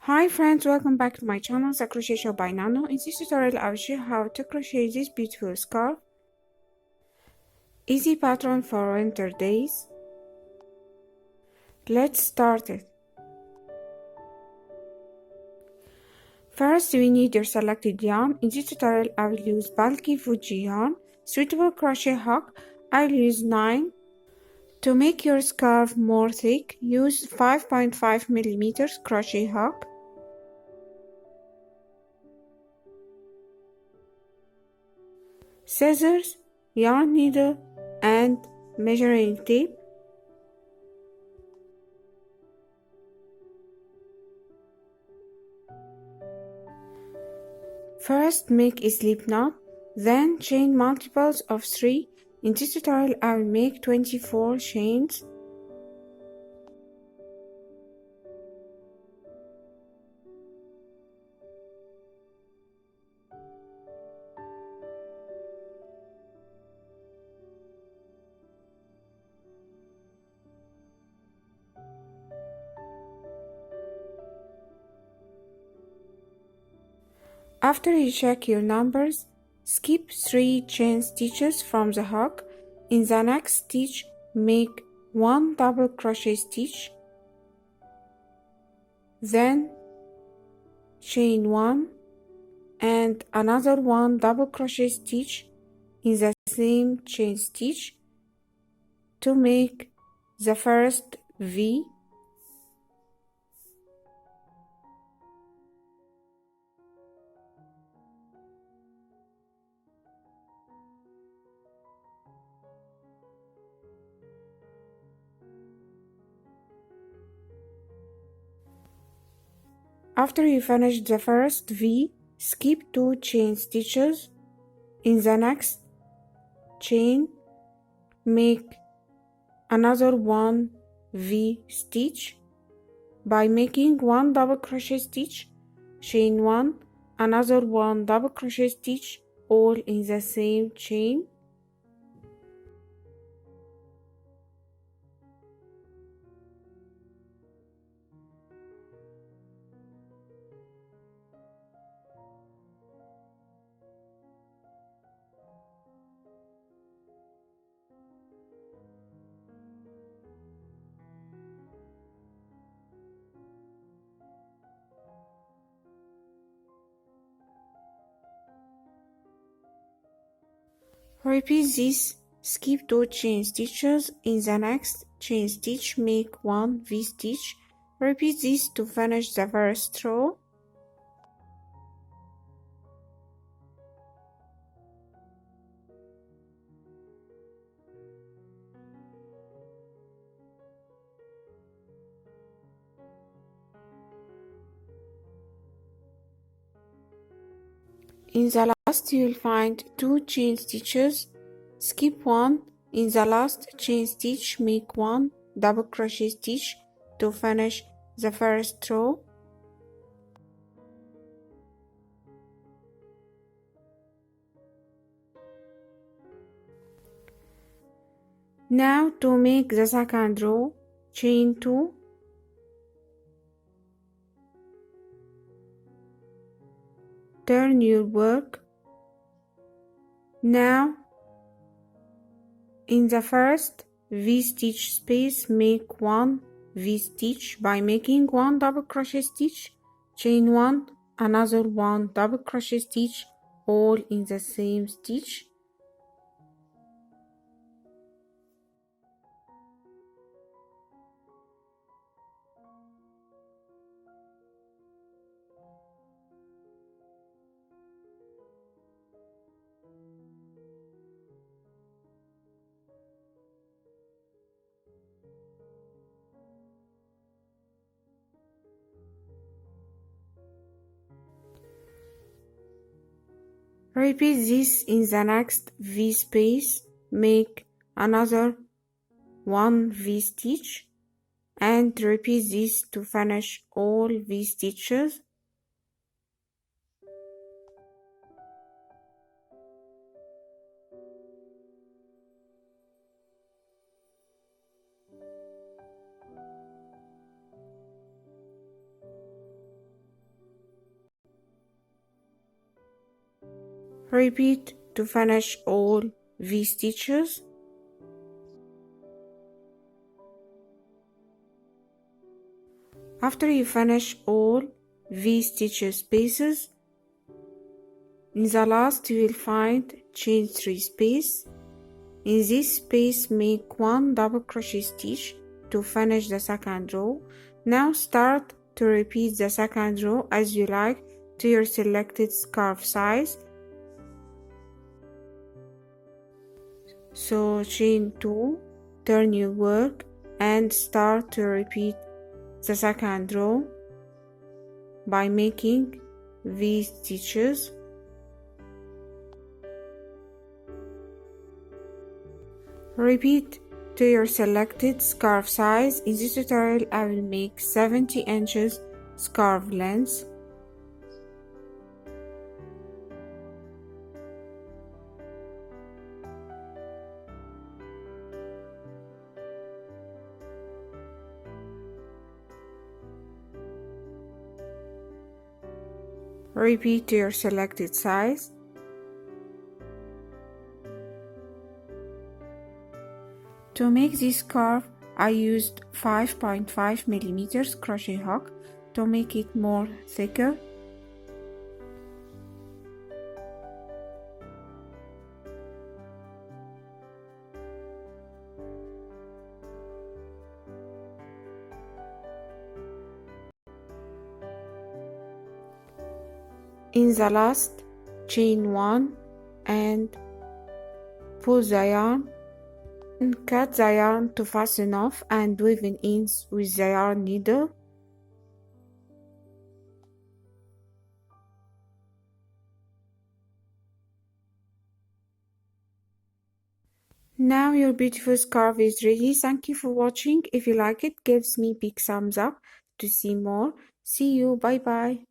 Hi friends, welcome back to my channel, The Crochet Shop by Nanno. In this tutorial, I will show you how to crochet this beautiful scarf. Easy pattern for winter days. Let's start it. First, we need your selected yarn. In this tutorial, I will use bulky Fuji yarn. Suitable crochet hook, I will use 9. To make your scarf more thick, use 5.5mm crochet hook. Scissors, yarn needle, and measuring tape. First, make a slip knot, then chain multiples of 3. In this tutorial, I will make 24 chains. After you check your numbers, skip 3 chain stitches from the hook. In the next stitch, make 1 double crochet stitch, then chain 1 and another 1 double crochet stitch in the same chain stitch to make the first V. After you finish the first V, skip 2 chain stitches. In the next chain, make another 1 V stitch by making 1 double crochet stitch, chain 1, another 1 double crochet stitch, all in the same chain. Repeat this, skip 2 chain stitches. In the next chain stitch, make 1 V stitch. Repeat this to finish the first row. In the last, you will find 2 chain stitches. Skip 1. In the last chain stitch, make 1 double crochet stitch to finish the first row. Now to make the second row, chain 2. Turn your work. Now in the first V stitch space, make 1 V stitch by making 1 double crochet stitch, chain 1, another 1 double crochet stitch, all in the same stitch. Repeat this in the next V space, make another 1 V stitch and repeat this to finish all V stitches. Repeat to finish all V stitches. After you finish all V stitches spaces, in the last you will find chain 3 space. In this space make 1 double crochet stitch to finish the second row. Now start to repeat the second row as you like to your selected scarf size. So chain 2, turn your work and start to repeat the second row by making V stitches. Repeat to your selected scarf size. In this tutorial I will make 70 inches scarf length. Repeat to your selected size. To make this scarf, I used 5.5 millimeters crochet hook to make it more thicker. In the last, chain 1 and pull the yarn and cut the yarn to fasten off and weave in ends with the yarn needle. Now your beautiful scarf is ready. Thank you for watching. If you like it, give me big thumbs up to see more. See you. Bye bye.